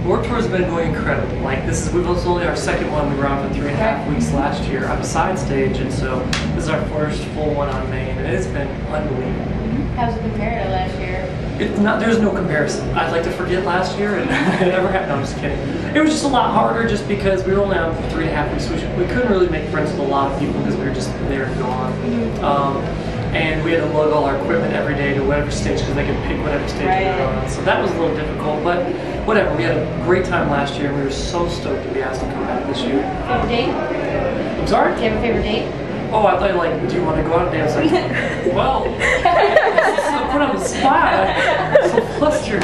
Warped Tour has been going incredible. Like we've only our second one. We were on for 3.5 weeks last year on a side stage, and so this is our first full one on main, and it's been unbelievable. How's it compared to last year? There's no comparison. I'd like to forget last year, and it never happened. No, I'm just kidding. It was just a lot harder, just because we were only on for 3.5 weeks. We couldn't really make friends with a lot of people because we were just there and gone. And we had to lug all our equipment every day to whatever stage because they could pick whatever stage we were on. So that was a little difficult, but whatever. We had a great time last year, and we were so stoked to be asked to come back this year. Favorite date? I'm sorry? Do you have a favorite date? Oh, I thought like, do you want to go out and dance? Like, well, so put on the spot. I'm so flustered.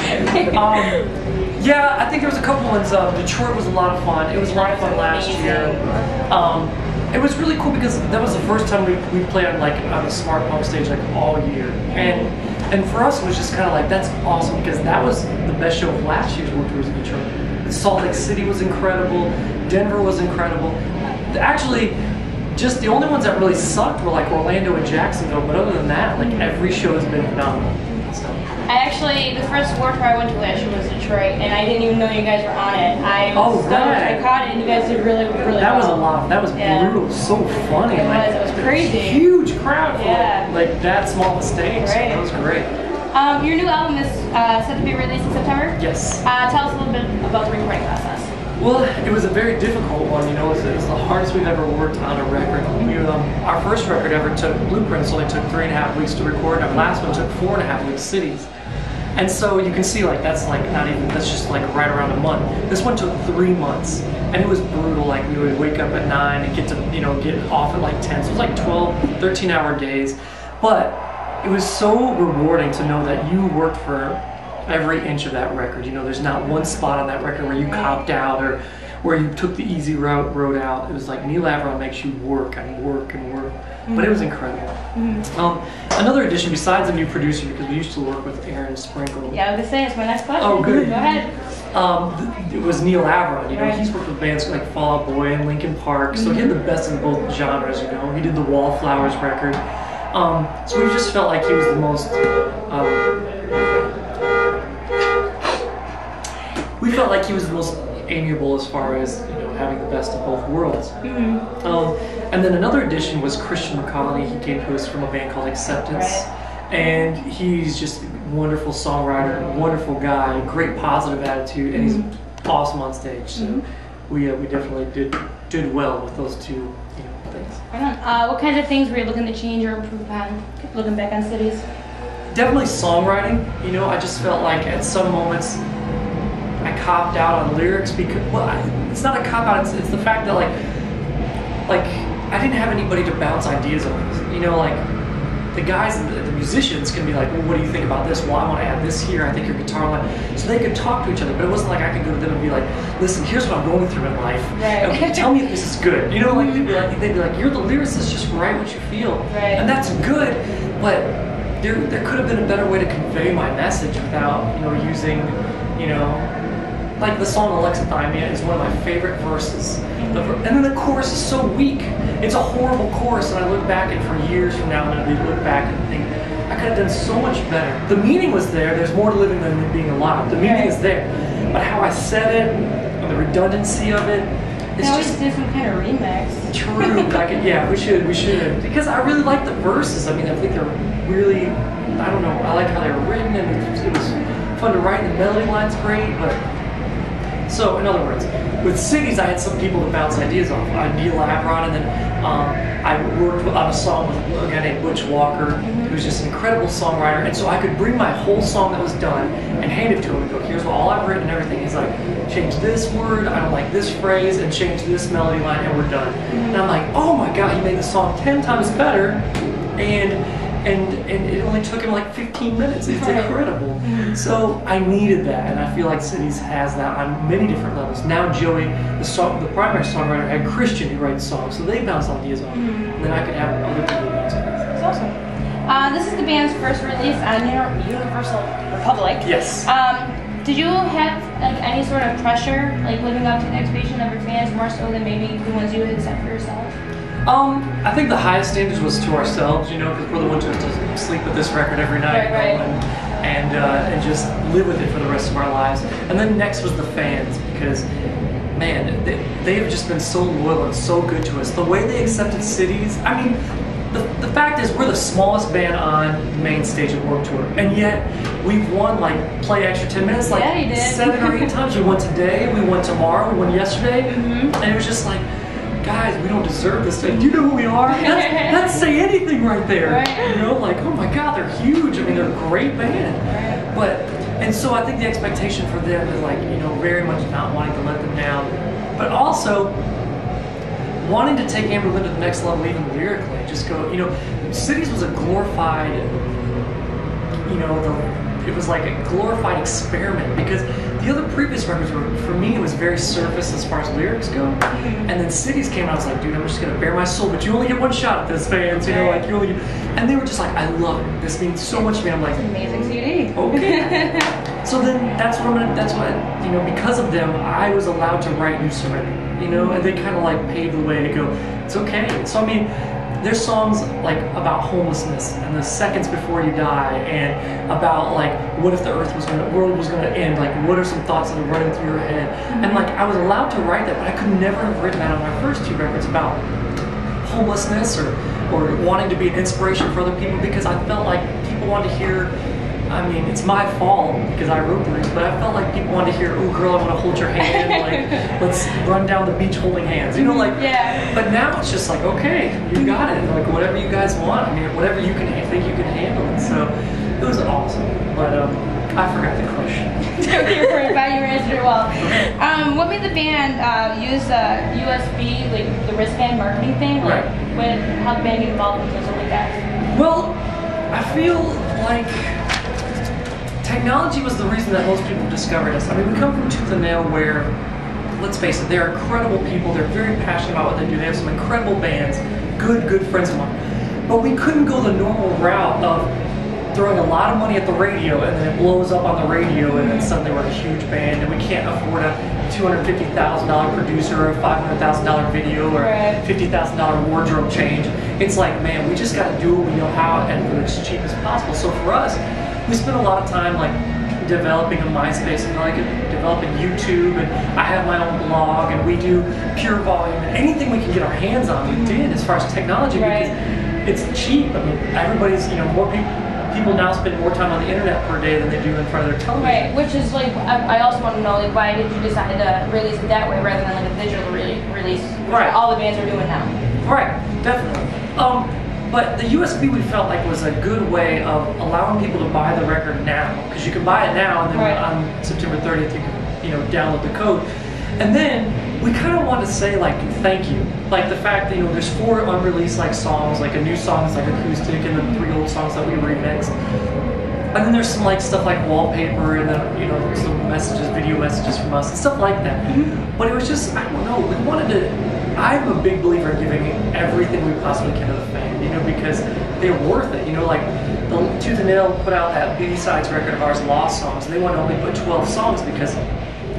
Yeah, I think there was a couple ones. Detroit was a lot of fun. It was a lot of fun last year. It was really cool because that was the first time we played on a smart pump stage like all year, and for us it was just kind of like, that's awesome, because that was the best show of last year's Warped Tour was in Detroit. Salt Lake City was incredible. Denver was incredible. Actually, just the only ones that really sucked were like Orlando and Jacksonville, but other than that, like every show has been phenomenal. So. The first Warped Tour I went to last year was Detroit, and I didn't even know you guys were on it. I caught it, and you guys did really, really well. That was a lot. That was brutal. So funny. It was crazy. Huge crowd for like that small of a stage. Right. So that was great. Your new album is set to be released in September? Yes. Tell us a little bit about the recording process. Well, it was a very difficult one. It was the hardest we've ever worked on a record. Our first record ever took Blueprints only took 3.5 weeks to record, and our last one took 4.5 weeks, Cities. And so you can see that's just like right around a month. This one took 3 months, and it was brutal. Like we would wake up at 9 and get off at like 10. So it was like 12, 13-hour days. But it was so rewarding to know that you worked for every inch of that record. There's not one spot on that record where you copped out or where you took the easy road out. It was like Neil Avron makes you work and work and work. But it was incredible. Another addition besides the new producer, because we used to work with Aaron Sprinkle. Yeah, I was gonna say, it's my next question. Oh, good. Go ahead. It was Neil Avron. He's worked with bands like Fall Out Boy and Linkin Park, so he had the best in both genres. He did the Wallflowers record. So we just felt like he was the most. We felt like he was the most amiable as far as having the best of both worlds. And then another addition was Christian McCauley. He came to us from a band called Acceptance, and he's just a wonderful songwriter, wonderful guy, great positive attitude, and he's awesome on stage. So we definitely did well with those two things. Right on. What kinds of things were you looking to change or improve upon looking back on Cities? Definitely songwriting. I just felt like at some moments I copped out on lyrics because, it's not a cop out. It's the fact that like I didn't have anybody to bounce ideas off. The guys, the musicians can be like, well, what do you think about this? Well, I want to add this here. I think your guitar line. So they could talk to each other, but it wasn't like I could go to them and be like, listen, here's what I'm going through in life. Right. Tell me if this is good. They'd be like, you're the lyricist, just write what you feel. Right. And that's good, but there could have been a better way to convey my message without using like the song Alexithymia is one of my favorite verses. And then the chorus is so weak. It's a horrible chorus, and I look back and for years from now, and I look back and think, I could have done so much better. The meaning was there. There's more to living than being alive. The meaning is there. But how I said it, and the redundancy of it, it's just do some kind of remix. True. We should. Because I really like the verses. I think they're really, I don't know, I like how they were written, and it was fun to write, and the melody line's great, but so, in other words, with Cities, I had some people to bounce ideas off. Neil Avron, and then I worked on a song with a guy named Butch Walker, who's just an incredible songwriter, and so I could bring my whole song that was done and hand it to him and go, here's all I've written and everything. He's like, change this word, I don't like this phrase, and change this melody line, and we're done. And I'm like, oh my God, he made the song 10 times better, and it only took him like 15 minutes. It's incredible. So I needed that, and I feel like Cities has that on many different levels. Now Joey, the primary songwriter, had Christian who writes songs, so they bounce ideas off, and then I could have other people bounce ideas. That's awesome. This is the band's first release on Universal Republic. Yes. Did you have any sort of pressure, living up to the expectation of your fans, more so than maybe the ones you had set for yourself? I think the highest standards was to ourselves, because we're the ones who have to sleep with this record every night. Right. and just live with it for the rest of our lives. And then next was the fans, because man, they have just been so loyal and so good to us. The way they accepted cities, I mean, the fact is we're the smallest band on the main stage of Warped Tour, and yet we've won like Play Extra 10 Minutes like 7 or 8 times. We won today, we won tomorrow, we won yesterday, and it was just like, guys, we don't deserve this thing. Do you know who we are? That's say anything right there. Right. You know, like, oh my God, they're huge. I mean, they're a great band. Right. But, and so I think the expectation for them is like, you know, very much not wanting to let them down, but also wanting to take Anberlin to the next level even lyrically. Just go, you know, Cities was a glorified, you know, it was like a glorified experiment, because the other previous records were, for me, it was very surface as far as lyrics go. And then Cities came out, I was like, dude, I'm just gonna bare my soul, but you only get one shot at this, fans, you know, like you only get, and they were just like, I love it. This means so much to me. I'm like, amazing CD. Okay. So then that's what you know, because of them, I was allowed to write New Surrender, you know, and they kind of like paved the way to go, it's okay. So I mean, there's songs like about homelessness and the seconds before you die, and about like what if the world was gonna end, like what are some thoughts that are running through your head. And like I was allowed to write that, but I could never have written that on my first 2 records about homelessness or wanting to be an inspiration for other people, because I felt like people wanted to hear, I mean, it's my fault because I wrote lyrics, but I felt like people wanted to hear, oh girl, I want to hold your hand, like, let's run down the beach holding hands, you know, like, yeah. But now it's just like, okay, you got it, like, whatever you guys want, I mean, whatever you can think you can handle it, so it was awesome, but I forgot the question. You were answered it well. What made the band use USB, like the wristband marketing thing? Like, Right. How the band get involved with something like that? Well, I feel like technology was the reason that most people discovered us. I mean, we come from Tooth and Nail, where, let's face it, they're incredible people. They're very passionate about what they do. They have some incredible bands, good friends of mine. But we couldn't go the normal route of throwing a lot of money at the radio, and then it blows up on the radio, and then suddenly we're a huge band, and we can't afford a $250,000 producer, or a $500,000 video, or $50,000 wardrobe change. It's like, man, we just got to do what we know how and do it as cheap as possible. So for us, we spent a lot of time like developing a MySpace and like developing YouTube, and I have my own blog, and we do Pure Volume, and anything we can get our hands on, we did as far as technology, because it's cheap. I mean, everybody's, you know, more people now spend more time on the internet per day than they do in front of their television. Right, which is like, I also want to know, like, why did you decide to release it that way rather than like a digital release, which all the bands are doing now? Right, definitely. But the USB, we felt like, was a good way of allowing people to buy the record now, because you can buy it now, and then on September 30th you can, you know, download the code. And then we kind of want to say like thank you, like the fact that, you know, there's 4 unreleased like songs, like a new song is like acoustic, and then 3 old songs that we remixed. And then there's some like stuff like wallpaper, and then, you know, some messages, video messages from us and stuff like that. But it was just, I don't know, we wanted to. I'm a big believer in giving everything we possibly can to the fan, you know, because they're worth it. You know, like the Tooth and Nail put out that B-sides record of ours, Lost Songs, and they want to only put 12 songs because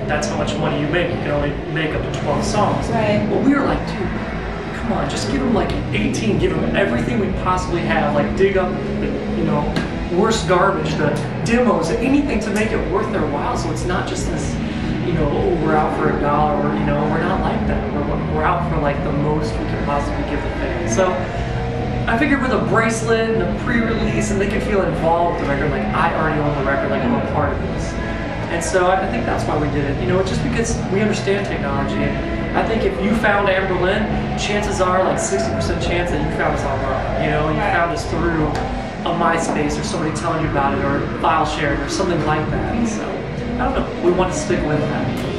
that's how much money you make. You can only make up to 12 songs. Right. But we were like, dude, come on, just give them like 18, give them everything we possibly have, like dig up the, you know, worst garbage, the demos, anything to make it worth their while, so it's not just this, you know, oh, we're out for $1, or, you know, we're not like that. We're out for like the most we can possibly give the fans. So I figured with a bracelet and a pre-release, and they can feel involved with the record, like I already own the record, like I'm a part of this. And so I think that's why we did it. You know, just because we understand technology. And I think if you found Anberlin, chances are like 60% chance that you found us online. You know, you found us through a MySpace, or somebody telling you about it, or file sharing, or something like that. So I don't know, we want to stick with that.